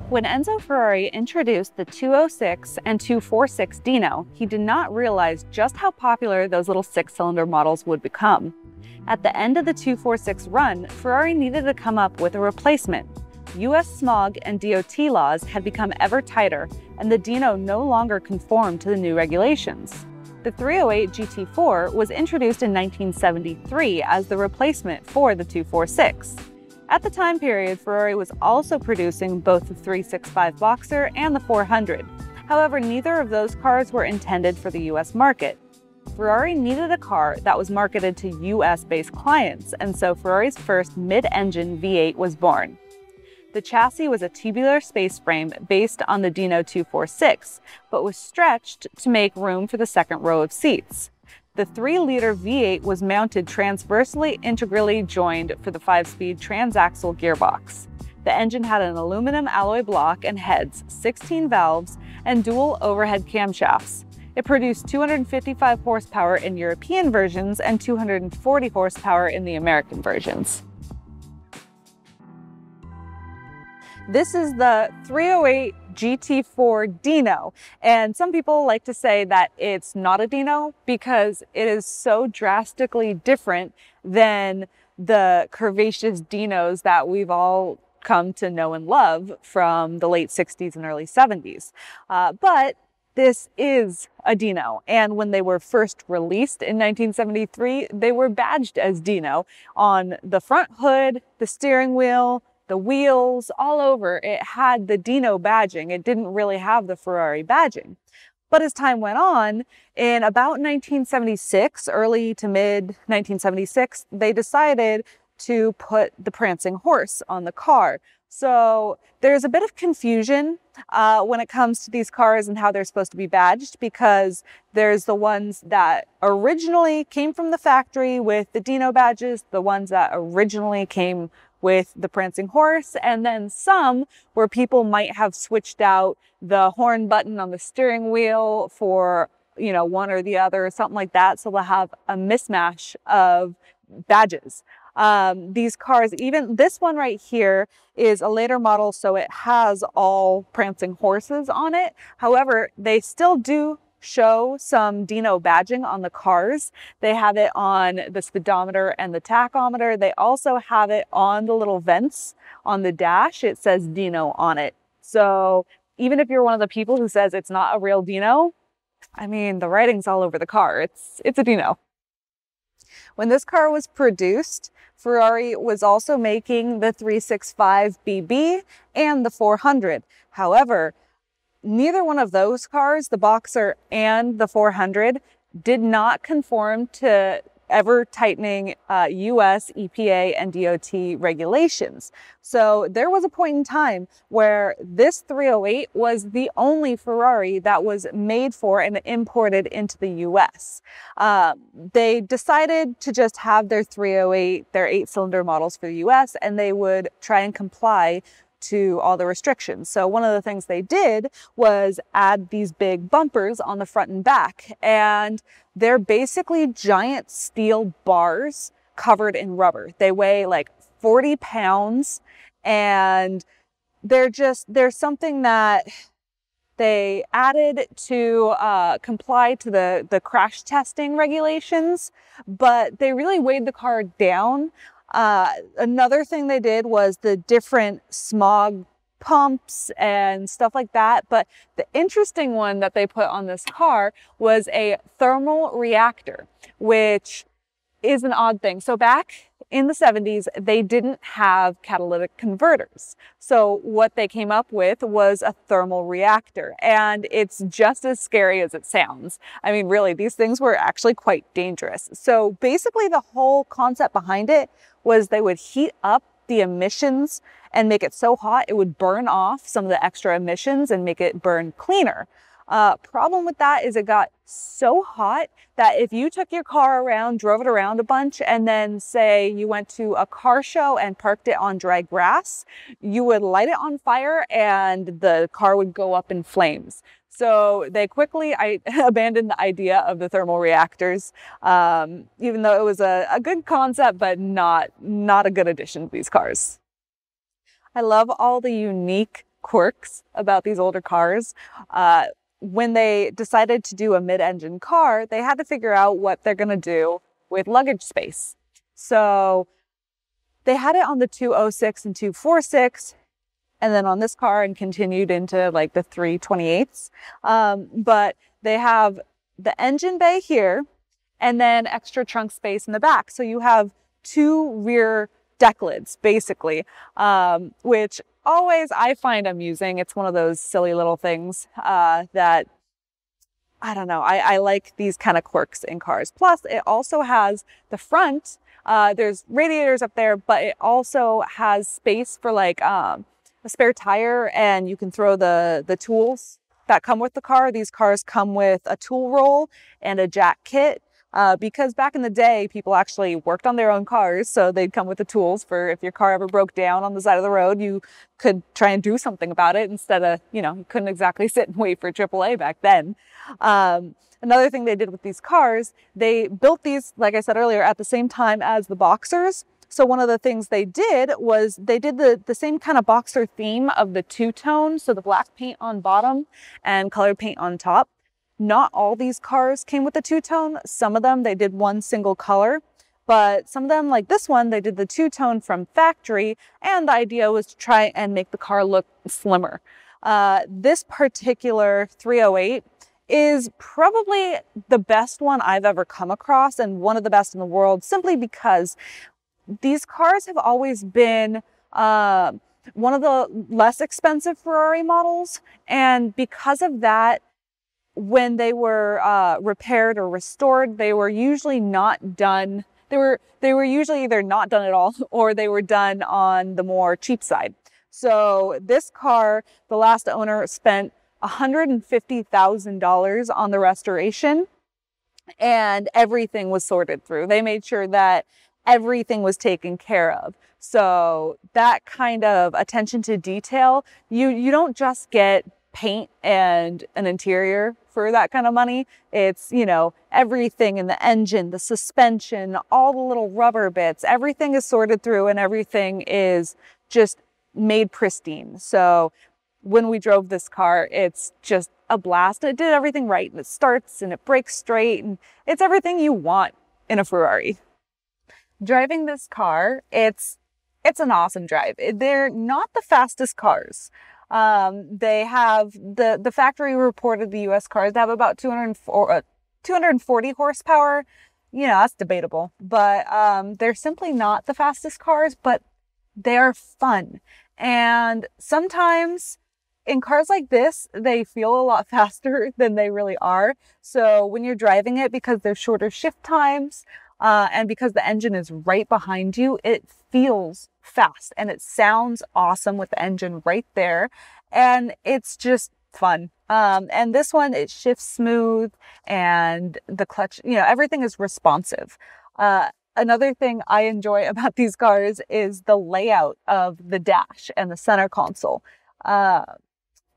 When Enzo Ferrari introduced the 206 and 246 Dino, he did not realize just how popular those little six-cylinder models would become. At the end of the 246 run, Ferrari needed to come up with a replacement. US smog and DOT laws had become ever tighter, and the Dino no longer conformed to the new regulations. The 308 GT4 was introduced in 1973 as the replacement for the 246. At the time period, Ferrari was also producing both the 365 Boxer and the 400. However, neither of those cars were intended for the US market. Ferrari needed a car that was marketed to US-based clients, and so Ferrari's first mid-engine V8 was born. The chassis was a tubular space frame based on the Dino 246, but was stretched to make room for the second row of seats. The 3-liter V8 was mounted transversely integrally joined for the 5-speed transaxle gearbox. The engine had an aluminum alloy block and heads, 16 valves, and dual overhead camshafts. It produced 255 horsepower in European versions and 240 horsepower in the American versions. This is the 308 GT4 Dino, and some people like to say that it's not a Dino because it is so drastically different than the curvaceous Dinos that we've all come to know and love from the late 60s and early 70s. But this is a Dino, and when they were first released in 1973, they were badged as Dino on the front hood, the steering wheel, the wheels, all over. It had the Dino badging. It didn't really have the Ferrari badging. But as time went on, in about 1976, early to mid 1976, they decided to put the prancing horse on the car. So there's a bit of confusion when it comes to these cars and how they're supposed to be badged, because there's the ones that originally came from the factory with the Dino badges, the ones that originally came with the prancing horse, and then some where people might have switched out the horn button on the steering wheel for, you know, one or the other or something like that. So they'll have a mismatch of badges. These cars, even this one right here is a later model, so it has all prancing horses on it. However, they still do show some Dino badging on the cars. They have it on the speedometer and the tachometer. They also have it on the little vents on the dash. It says Dino on it. So even if you're one of the people who says it's not a real Dino, I mean, the writing's all over the car. It's a Dino. When this car was produced, Ferrari was also making the 365 BB and the 400. However, neither one of those cars, the Boxer and the 400, did not conform to ever tightening US, EPA, and DOT regulations. So there was a point in time where this 308 was the only Ferrari that was made for and imported into the US. They decided to just have their 308, their 8-cylinder models for the US, and they would try and comply to all the restrictions. So one of the things they did was add these big bumpers on the front and back, and they're basically giant steel bars covered in rubber. They weigh like 40 pounds, and they're something that they added to comply to the crash testing regulations, but they really weighed the car down. Another thing they did was the different smog pumps and stuff like that. But the interesting one that they put on this car was a thermal reactor, which is an odd thing. So back in the 70s, they didn't have catalytic converters. So what they came up with was a thermal reactor, and it's just as scary as it sounds. I mean, really, these things were actually quite dangerous. So basically the whole concept behind it was they would heat up the emissions and make it so hot it would burn off some of the extra emissions and make it burn cleaner. Problem with that is it got so hot that if you took your car around, drove it around a bunch, and then say you went to a car show and parked it on dry grass, you would light it on fire and the car would go up in flames. So they quickly abandoned the idea of the thermal reactors, even though it was a good concept, but not a good addition to these cars. I love all the unique quirks about these older cars. When they decided to do a mid-engine car, they had to figure out what they're going to do with luggage space. So they had it on the 206 and 246, and then on this car, and continued into like the 328s. But they have the engine bay here, and then extra trunk space in the back. So you have two rear deck lids, basically, which always I find amusing. It's one of those silly little things that, I don't know, I like these kind of quirks in cars. Plus, it also has the front, there's radiators up there, but it also has space for like a spare tire, and you can throw the tools that come with the car. These cars come with a tool roll and a jack kit. Because back in the day, people actually worked on their own cars, so they'd come with the tools for if your car ever broke down on the side of the road, you could try and do something about it instead of, you know, you couldn't exactly sit and wait for AAA back then. Another thing they did with these cars, they built these, like I said earlier, at the same time as the Boxers. So one of the things they did was they did the same kind of Boxer theme of the two-tone, so the black paint on bottom and colored paint on top. Not all these cars came with the two-tone. Some of them, they did one single color, but some of them, like this one, they did the two-tone from factory, and the idea was to try and make the car look slimmer. This particular 308 is probably the best one I've ever come across, and one of the best in the world, simply because these cars have always been one of the less expensive Ferrari models, and because of that, when they were repaired or restored, they were usually not done. They were usually either not done at all, or they were done on the more cheap side. So this car, the last owner spent $150,000 on the restoration, and everything was sorted through. They made sure that everything was taken care of. So that kind of attention to detail, you don't just get paint and an interior for that kind of money. It's, you know, everything in the engine, the suspension, all the little rubber bits, everything is sorted through, and everything is just made pristine. So when we drove this car, it's just a blast. It did everything right, and it starts and it brakes straight, and it's everything you want in a Ferrari. Driving this car, it's an awesome drive. They're not the fastest cars. They have the factory reported the US cars to have about 240 horsepower. You know, that's debatable, but they're simply not the fastest cars, but they are fun. And sometimes in cars like this, they feel a lot faster than they really are. So when you're driving it, because there's shorter shift times, and because the engine is right behind you, it feels fast and it sounds awesome with the engine right there. And it's just fun. And this one, it shifts smooth, and the clutch, you know, everything is responsive. Another thing I enjoy about these cars is the layout of the dash and the center console.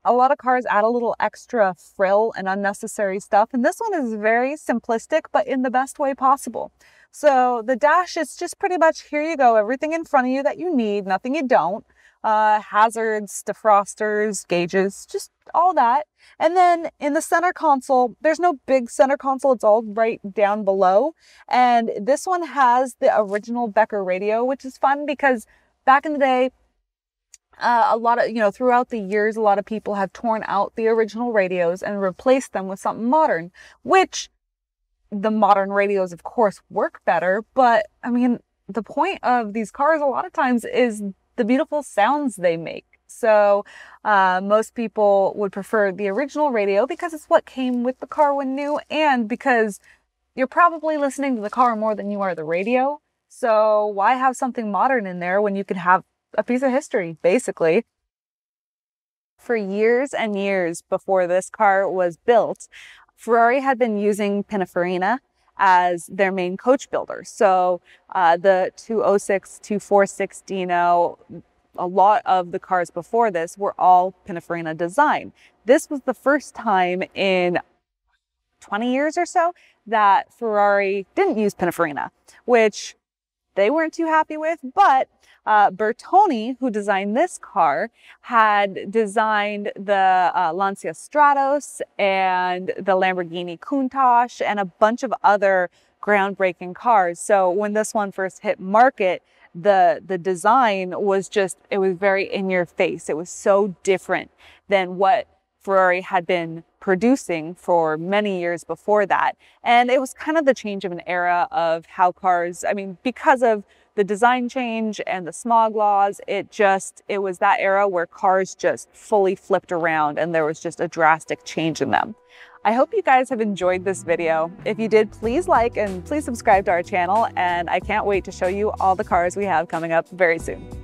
A lot of cars add a little extra frill and unnecessary stuff, and this one is very simplistic, but in the best way possible. So the dash is just pretty much, here you go, everything in front of you that you need, nothing you don't. Hazards, defrosters, gauges, just all that. And then in the center console, there's no big center console, it's all right down below. And this one has the original Becker radio, which is fun because back in the day, a lot of, you know, throughout the years, a lot of people have torn out the original radios and replaced them with something modern, which the modern radios, of course, work better. But I mean, the point of these cars a lot of times is the beautiful sounds they make. So most people would prefer the original radio because it's what came with the car when new, and because you're probably listening to the car more than you are the radio. So why have something modern in there when you could have a piece of history, basically? For years and years before this car was built, Ferrari had been using Pininfarina as their main coach builder. So the 206, 246 Dino, a lot of the cars before this were all Pininfarina design. This was the first time in 20 years or so that Ferrari didn't use Pininfarina, which they weren't too happy with, but Bertone, who designed this car, had designed the Lancia Stratos and the Lamborghini Countach and a bunch of other groundbreaking cars. So when this one first hit market, the design was just, it was very in your face. It was so different than what Ferrari had been producing for many years before that. And it was kind of the change of an era of how cars, I mean, because of the design change and the smog laws, it was that era where cars just fully flipped around and there was just a drastic change in them. I hope you guys have enjoyed this video. If you did, please like and please subscribe to our channel, and I can't wait to show you all the cars we have coming up very soon.